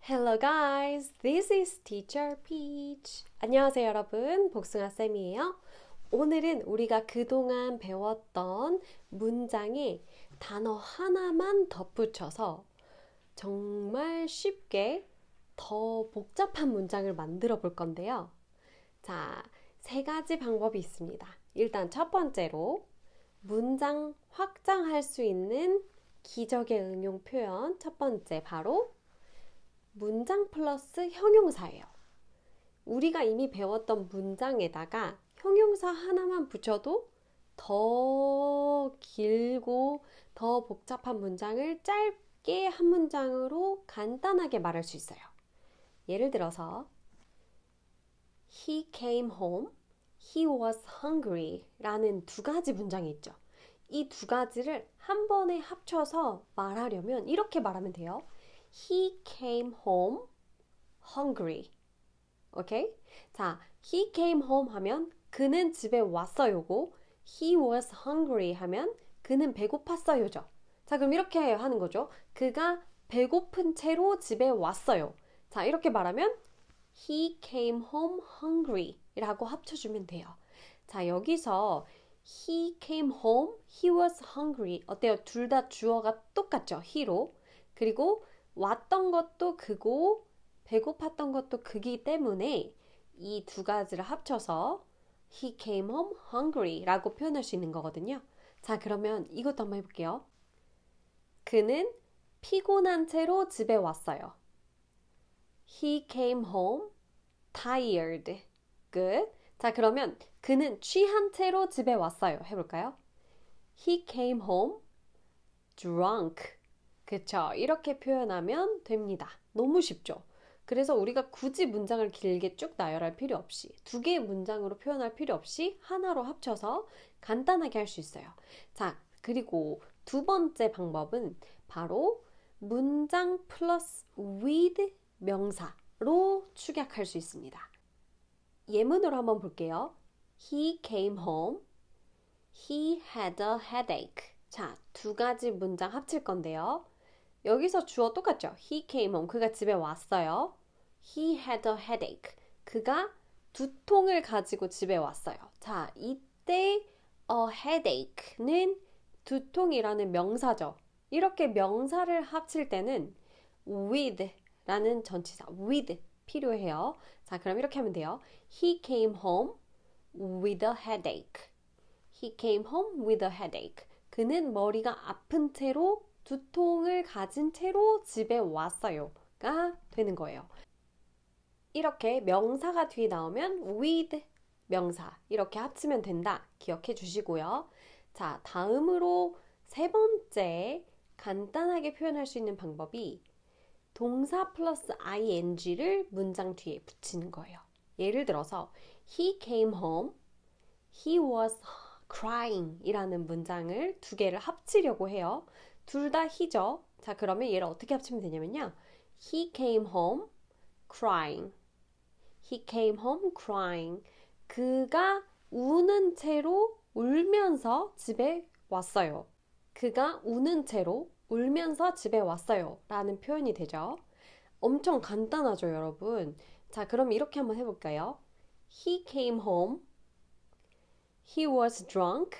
Hello guys, this is Teacher Peach. 안녕하세요 여러분, 복숭아쌤이에요. 오늘은 우리가 그동안 배웠던 문장에 단어 하나만 덧붙여서 정말 쉽게 더 복잡한 문장을 만들어 볼 건데요. 자, 세 가지 방법이 있습니다. 일단 첫 번째로 문장 확장할 수 있는 기적의 응용 표현 첫 번째 바로 문장 플러스 형용사예요. 우리가 이미 배웠던 문장에다가 형용사 하나만 붙여도 더 길고 더 복잡한 문장을 짧게 한 문장으로 간단하게 말할 수 있어요. 예를 들어서 He came home, he was hungry 라는 두 가지 문장이 있죠. 이 두 가지를 한 번에 합쳐서 말하려면 이렇게 말하면 돼요. He came home hungry. 오케이? 자, he came home 하면 그는 집에 왔어요고 he was hungry 하면 그는 배고팠어요죠. 자, 그럼 이렇게 하는 거죠. 그가 배고픈 채로 집에 왔어요. 자, 이렇게 말하면 he came home hungry 라고 합쳐주면 돼요. 자, 여기서 he came home, he was hungry 어때요? 둘 다 주어가 똑같죠? he로. 그리고 왔던 것도 그고 배고팠던 것도 그기 때문에 이 두 가지를 합쳐서 he came home hungry 라고 표현할 수 있는 거거든요. 자, 그러면 이것도 한번 해볼게요. 그는 피곤한 채로 집에 왔어요. He came home tired. Good. 자, 그러면 그는 취한 채로 집에 왔어요. 해볼까요? He came home drunk. 그쵸? 이렇게 표현하면 됩니다. 너무 쉽죠? 그래서 우리가 굳이 문장을 길게 쭉 나열할 필요 없이 두 개의 문장으로 표현할 필요 없이 하나로 합쳐서 간단하게 할 수 있어요. 자, 그리고 두 번째 방법은 바로 문장 플러스 with 명사로 축약할 수 있습니다. 예문으로 한번 볼게요. He came home. He had a headache. 자, 두 가지 문장 합칠 건데요. 여기서 주어 똑같죠? He came home. 그가 집에 왔어요. He had a headache. 그가 두통을 가지고 집에 왔어요. 자, 이때 a headache는 두통이라는 명사죠. 이렇게 명사를 합칠 때는 with라는 전치사 with 필요해요. 자, 그럼 이렇게 하면 돼요. He came home with a headache. He came home with a headache. 그는 머리가 아픈 채로 두통을 가진 채로 집에 왔어요가 되는 거예요. 이렇게 명사가 뒤에 나오면 with 명사 이렇게 합치면 된다. 기억해 주시고요. 자, 다음으로 세 번째 간단하게 표현할 수 있는 방법이 동사 플러스 ing를 문장 뒤에 붙이는 거예요. 예를 들어서 He came home, he was crying 이라는 문장을 두 개를 합치려고 해요. 둘 다 he죠. 자, 그러면 얘를 어떻게 합치면 되냐면요. He came home crying. He came home crying. 그가 우는 채로 울면서 집에 왔어요. 그가 우는 채로 울면서 집에 왔어요. 라는 표현이 되죠. 엄청 간단하죠, 여러분. 자, 그럼 이렇게 한번 해볼까요? He came home. He was drunk.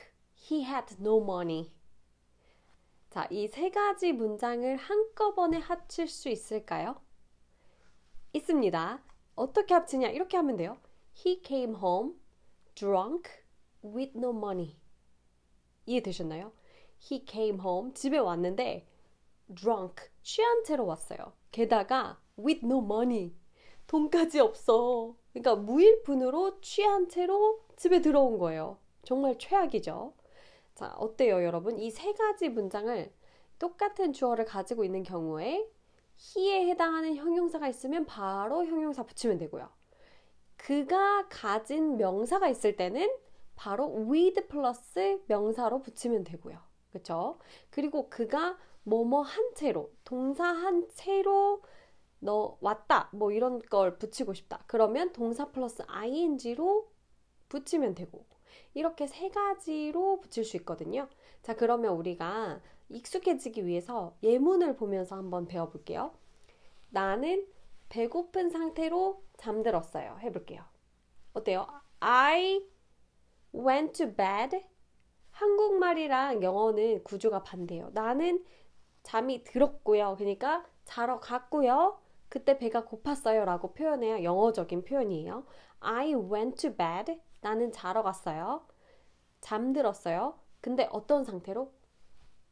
He had no money. 자, 이 세 가지 문장을 한꺼번에 합칠 수 있을까요? 있습니다. 어떻게 합치냐? 이렇게 하면 돼요. He came home drunk with no money. 이해되셨나요? He came home 집에 왔는데 drunk 취한 채로 왔어요. 게다가 with no money 돈까지 없어. 그러니까 무일푼으로 취한 채로 집에 들어온 거예요. 정말 최악이죠. 자, 어때요, 여러분? 이 세 가지 문장을 똑같은 주어를 가지고 있는 경우에 he에 해당하는 형용사가 있으면 바로 형용사 붙이면 되고요. 그가 가진 명사가 있을 때는 바로 with 플러스 명사로 붙이면 되고요. 그쵸? 그리고 그가 뭐뭐 한 채로, 동사 한 채로 너 왔다 뭐 이런 걸 붙이고 싶다. 그러면 동사 플러스 ing로 붙이면 되고 이렇게 세 가지로 붙일 수 있거든요. 자, 그러면 우리가 익숙해지기 위해서 예문을 보면서 한번 배워볼게요. 나는 배고픈 상태로 잠들었어요. 해볼게요. 어때요? I went to bed. 한국말이랑 영어는 구조가 반대예요. 나는 잠이 들었고요. 그러니까 자러 갔고요. 그때 배가 고팠어요 라고 표현해요. 영어적인 표현이에요. I went to bed. 나는 자러 갔어요. 잠들었어요. 근데 어떤 상태로?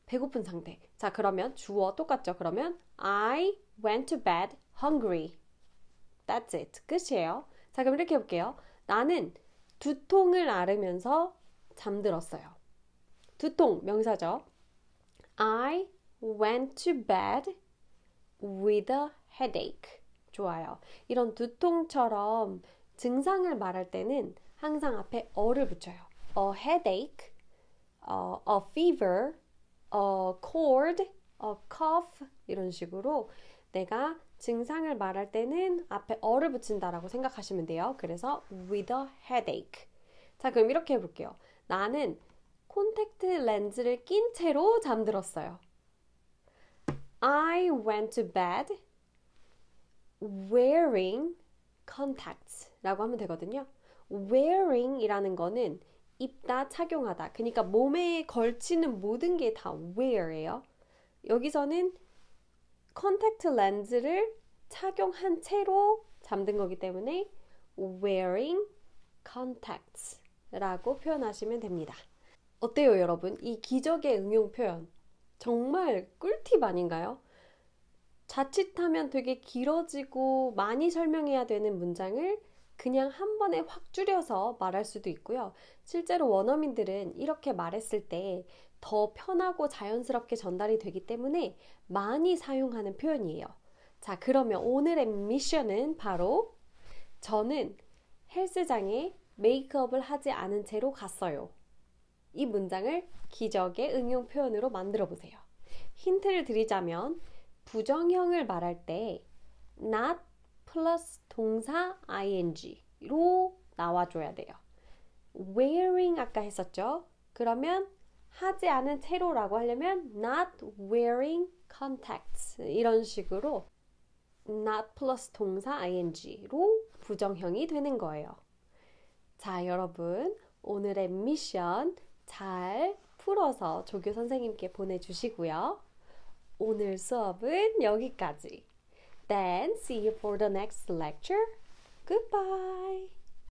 배고픈 상태. 자, 그러면 주어 똑같죠? 그러면 I went to bed hungry. That's it. 끝이에요. 자, 그럼 이렇게 해볼게요. 나는 두통을 앓으면서 잠들었어요. 두통, 명사죠. I went to bed with a headache. 좋아요. 이런 두통처럼 증상을 말할 때는 항상 앞에 어를 붙여요. A headache, a fever, a cold, a cough 이런 식으로 내가 증상을 말할 때는 앞에 어를 붙인다라고 생각하시면 돼요. 그래서 with a headache. 자, 그럼 이렇게 해볼게요. 나는 콘택트 렌즈를 낀 채로 잠들었어요. I went to bed wearing contacts 라고 하면 되거든요. wearing 이라는 거는 입다, 착용하다. 그러니까 몸에 걸치는 모든 게 다 wear예요. 여기서는 컨택트 렌즈를 착용한 채로 잠든 거기 때문에 wearing contacts 라고 표현하시면 됩니다. 어때요, 여러분? 이 기적의 응용 표현 정말 꿀팁 아닌가요? 자칫하면 되게 길어지고 많이 설명해야 되는 문장을 그냥 한 번에 확 줄여서 말할 수도 있고요. 실제로 원어민들은 이렇게 말했을 때 더 편하고 자연스럽게 전달이 되기 때문에 많이 사용하는 표현이에요. 자, 그러면 오늘의 미션은 바로 저는 헬스장에 메이크업을 하지 않은 채로 갔어요. 이 문장을 기적의 응용 표현으로 만들어 보세요. 힌트를 드리자면 부정형을 말할 때 not 플러스 동사 ing로 나와줘야 돼요. wearing 아까 했었죠? 그러면 하지 않은 채로라고 하려면 not wearing contacts 이런 식으로 not 플러스 동사 ing로 부정형이 되는 거예요. 자, 여러분 오늘의 미션 잘 풀어서 조교 선생님께 보내주시고요. 오늘 수업은 여기까지. Then see you for the next lecture. Goodbye.